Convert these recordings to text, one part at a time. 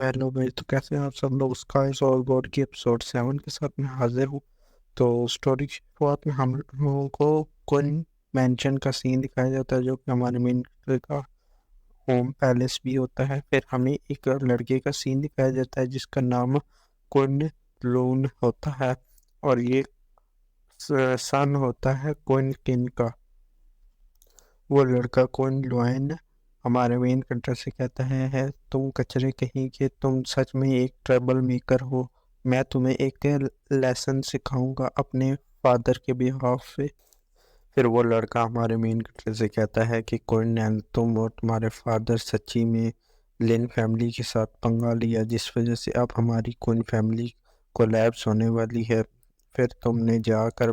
Hello भाई। तो कैसे हैं आप सब लोग। स्काइस और गॉड की एपिसोड 7 के साथ मैं हाजिर हूँ। तो स्टोरी की शुरुआत में हम लोगों को क्वीन मैंशन का सीन दिखाया जाता है, जो कि हमारे मेन का होम पैलेस भी होता है। फिर हमें एक लड़के का सीन दिखाया जाता है जिसका नाम क्वीन लून होता है, और ये सन होता है क्वीन किन का। वो लड़का क्वीन लुआइन हमारे मेन कंट्री से कहता है तुम कचरे कहीं के, तुम सच में एक ट्रबल मेकर हो। मैं तुम्हें एक लेसन सिखाऊंगा अपने फादर के बिहाफ पे। फिर वो लड़का हमारे मेन कंट्री से कहता है कि क्वीन नैन, तुम और तुम्हारे फादर सच्ची में लिन फैमिली के साथ पंगा लिया, जिस वजह से अब हमारी क्वीन फैमिली कोलैप्स होने वाली है। फिर तुमने जाकर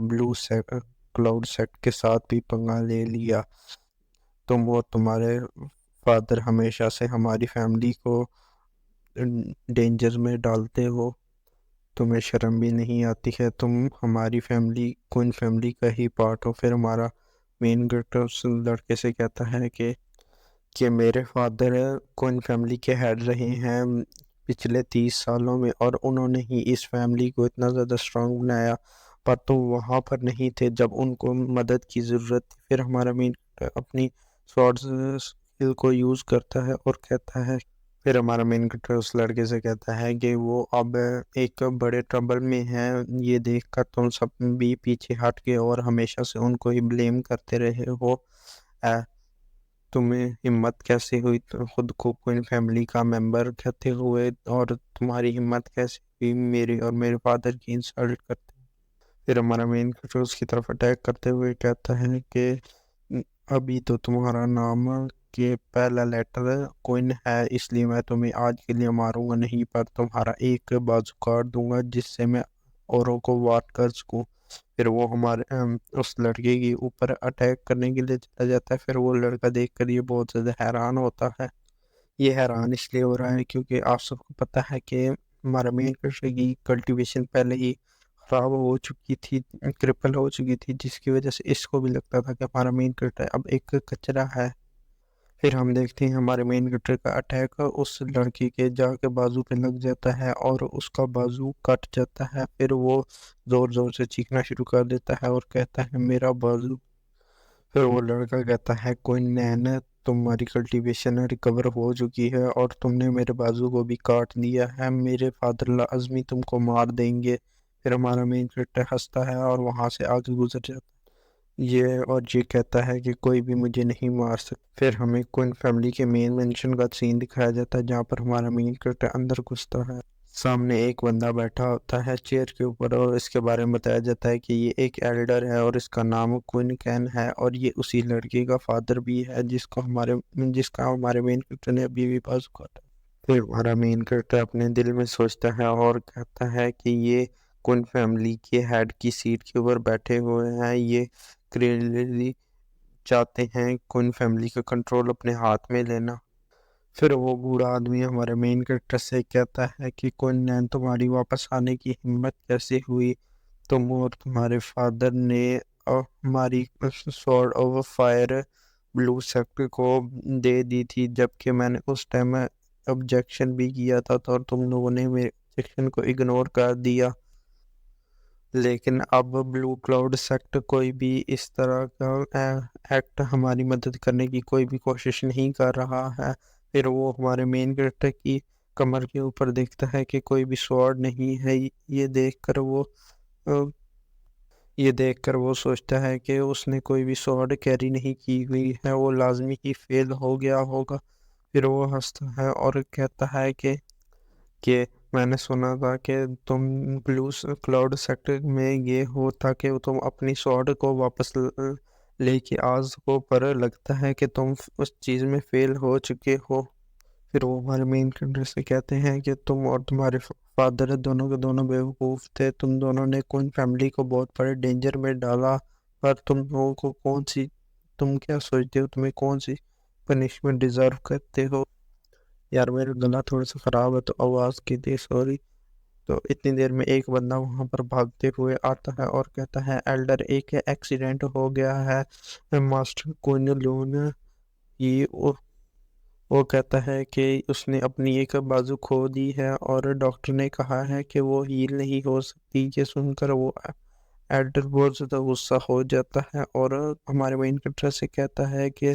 क्लाउड सेक्ट के साथ भी पंगा ले लिया। तुम और तुम्हारे फादर हमेशा से हमारी फैमिली को डेंजर में डालते हो। तुम्हें शर्म भी नहीं आती है। तुम हमारी फैमिली क्वीन फैमिली का ही पार्ट हो। फिर हमारा मेन कैरेक्टर उस लड़के से कहता है कि मेरे फादर क्वीन फैमिली के हेड रहे हैं पिछले 30 सालों में, और उन्होंने ही इस फैमिली को इतना ज़्यादा स्ट्रांग बनाया। पर तुम वहाँ पर नहीं थे जब उनको मदद की ज़रूरत थी। फिर हमारा मेन अपनी स्वॉर्ड स्किल को यूज़ करता है और कहता है, फिर हमारा मेन कैरेक्टर उस लड़के से कहता है कि वो अब एक बड़े ट्रबल में है। ये देखकर तुम सब भी पीछे हट गए और हमेशा से उनको ही ब्लेम करते रहे हो। अ, तुम्हें हिम्मत कैसे हुई तो खुद को क्वीन फैमिली का मेंबर कहते हुए, और तुम्हारी हिम्मत कैसे हुई मेरे और मेरे फादर की इंसल्ट करते। फिर हमारा मेन कैरेक्टर उसकी तरफ अटैक करते हुए कहता है कि अभी तो तुम्हारा नाम के पहला लेटर क्वीन है, इसलिए मैं तुम्हें आज के लिए मारूंगा नहीं, पर तुम्हारा एक बाजू काट दूंगा जिससे मैं औरों को वार कर सकूं। फिर वो हमारे उस लड़के के ऊपर अटैक करने के लिए चला जाता है। फिर वो लड़का देखकर ये बहुत ज़्यादा हैरान होता है। ये हैरान इसलिए हो रहा है क्योंकि आप सबको पता है कि हमारा मेन कैरेक्टर की कल्टीवेशन पहले ही खराब हो चुकी थी, क्रिपल हो चुकी थी, जिसकी वजह से इसको भी लगता था कि हमारा मेन कैरेक्टर अब एक कचरा है। फिर हम देखते हैं हमारे मेन कैरेक्टर का अटैक उस लड़की के जाके बाजू पे लग जाता है और उसका बाजू कट जाता है। फिर वो जोर जोर से चीखना शुरू कर देता है और कहता है मेरा बाजू। फिर वो लड़का कहता है कोई नैन, तुम्हारी कल्टीवेशन रिकवर हो चुकी है और तुमने मेरे बाजू को भी काट दिया है। मेरे फादर लाजमी तुमको मार देंगे। फिर हमारा मेन कैरेक्टर हंसता है और वहां से आगे गुजर जाता है। ये कहता है कि कोई भी मुझे नहीं मार सकता। फिर हमें क्वीन फैमिली के मेन मेंशन का सीन दिखाया जाता है जहाँ पर हमारा मेन कैरेक्टर अंदर घुसता है। सामने एक बंदा बैठा होता है चेयर के ऊपर, और इसके बारे में बताया जाता है कि ये एक एल्डर है और इसका नाम क्वीन कैन है, और ये उसी लड़की का फादर भी है जिसका हमारे मेन कैरेक्टर ने अभी भी पास काटा। फिर हमारा मेन कैरेक्टर अपने दिल में सोचता है और कहता है कि ये क्वीन फैमिली के हेड की सीट के ऊपर बैठे हुए हैं। ये क्लियरली चाहते हैं क्वीन फैमिली का कंट्रोल अपने हाथ में लेना। फिर वो बूढ़ा आदमी हमारे मेन कैरेक्टर से कहता है कि कौन नैन, तुम्हारी वापस आने की हिम्मत कैसे हुई। तुम और तुम्हारे फादर ने हमारी sword of fire blue sector को दे दी थी, जबकि मैंने उस टाइम ऑब्जेक्शन भी किया था, तो और तुम लोगों ने मेरे ऑब्जेक्शन को इग्नोर कर दिया। लेकिन अब ब्लू क्लाउड सेक्ट कोई भी इस तरह का एक्ट हमारी मदद करने की कोई भी कोशिश नहीं कर रहा है। फिर वो हमारे मेन कैरेक्टर की कमर के ऊपर देखता है कि कोई भी स्वॉर्ड नहीं है। अ, ये देखकर वो सोचता है कि उसने कोई भी स्वॉर्ड कैरी नहीं की हुई है, वो लाजमी ही फेल हो गया होगा। फिर वो हंसता है और कहता है कि मैंने सुना था कि तुम ब्लू क्लाउड सेक्टर में ये हो ताकि तुम अपनी स्वॉर्ड को वापस लेके आ सको, पर लगता है कि तुम उस चीज़ में फेल हो चुके हो। फिर वो हमारे मेन कैरेक्टर से कहते हैं कि तुम और तुम्हारे फादर दोनों के दोनों बेवकूफ़ थे। तुम दोनों ने कौन फैमिली को बहुत बड़े डेंजर में डाला, पर तुम लोगों को तुम क्या सोचते हो, तुम्हें कौन सी पनिशमेंट डिजर्व करते हो। यार मेरा गला थोड़ा सा खराब है तो आवाज़ के लिए सॉरी। तो इतनी देर में एक बंदा वहां पर भागते हुए आता है और कहता है एल्डर, एक एक्सीडेंट हो गया है। मास्टर कुन लून ये وہ کہتا ہے کہ اس نے اپنی ایک بازو کھو دی ہے اور ڈاکٹر نے کہا ہے کہ وہ ہیل نہیں ہو سکتی۔ یہ سن کر وہ ایڈر بہت زیادہ غصہ ہو جاتا ہے اور ہمارے مین کریکٹر سے کہتا ہے کہ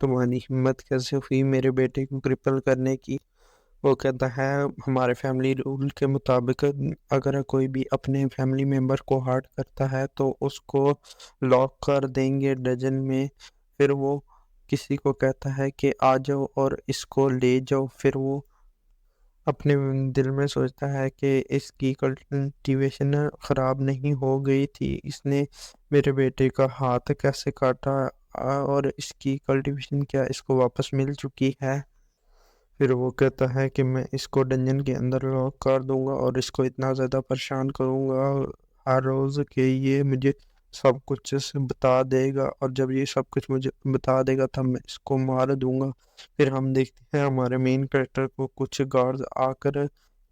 تمہاری ہمت کیسے ہوئی میرے بیٹے کو کرپل کرنے کی۔ وہ کہتا ہے ہمارے فیملی رول کے مطابق اگر کوئی بھی اپنے فیملی ممبر کو ہارٹ کرتا ہے تو اس کو لاک کر دیں گے ڈجن میں۔ پھر وہ کسی کو کہتا ہے کہ آ جاؤ اور اس کو لے جاؤ۔ پھر وہ اپنے دل میں سوچتا ہے کہ اس کی کلٹیویشن خراب نہیں ہو گئی تھی، اس نے میرے بیٹے کا ہاتھ کیسے کاٹا اور اس کی کلٹیویشن کیا اس کو واپس مل چکی ہے۔ پھر وہ کہتا ہے کہ میں اس کو ڈنجن کے اندر لاک کر دوں گا اور اس کو اتنا زیادہ پریشان کروں گا ہر روز کہ یہ مجھے سب کچھ بتا دے گا، اور جب یہ سب کچھ مجھے بتا دے گا تب میں اس کو مار دوں گا۔ پھر ہم دیکھتے ہیں ہمارے مین کریکٹر کو کچھ گارڈز آ کر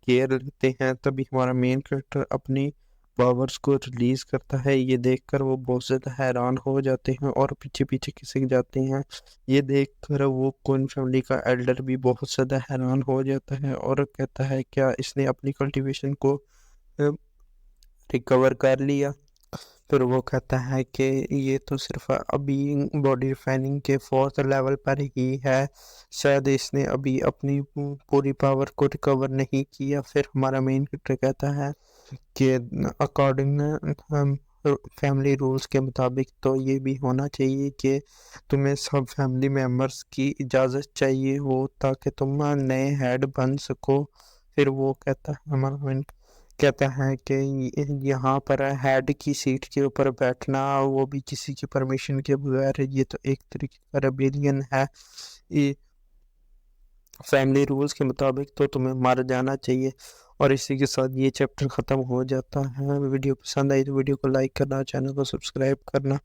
کیئر لیتے ہیں، تبھی ہمارا مین کریکٹر اپنی پاورز کو ریلیز کرتا ہے۔ یہ دیکھ کر وہ بہت زیادہ حیران ہو جاتے ہیں اور پیچھے پیچھے کھسک جاتے ہیں۔ یہ دیکھ کر وہ کوئن فیملی کا ایلڈر بھی بہت زیادہ حیران ہو جاتا ہے اور کہتا ہے کیا اس نے اپنی کلٹیویشن کو ریکور کر لیا۔ پھر وہ کہتا ہے کہ یہ تو صرف ابھی باڈی ریفائننگ کے 4th لیول پر ہی ہے، شاید اس نے ابھی اپنی پوری پاور کو ریکور نہیں کیا۔ پھر ہمارا مین کریکٹر کہتا ہے کہ اکارڈنگ فیملی رولز کے مطابق تو یہ بھی ہونا چاہیے کہ تمہیں سب فیملی ممبرس کی اجازت چاہیے ہو تاکہ تم نئے ہیڈ بن سکو۔ پھر وہ کہتا ہے ہمارا مین کہتا ہے کہ یہاں پر ہیڈ کی سیٹ کے اوپر بیٹھنا وہ بھی کسی کی پرمیشن کے بغیر، یہ تو ایک طریقے کا ریبیلین ہے، یہ فیملی رولز کے مطابق تو تمہیں مار جانا چاہیے۔ اور اسی کے ساتھ یہ چیپٹر ختم ہو جاتا ہے۔ ویڈیو پسند آئی تو ویڈیو کو لائک کرنا، چینل کو سبسکرائب کرنا۔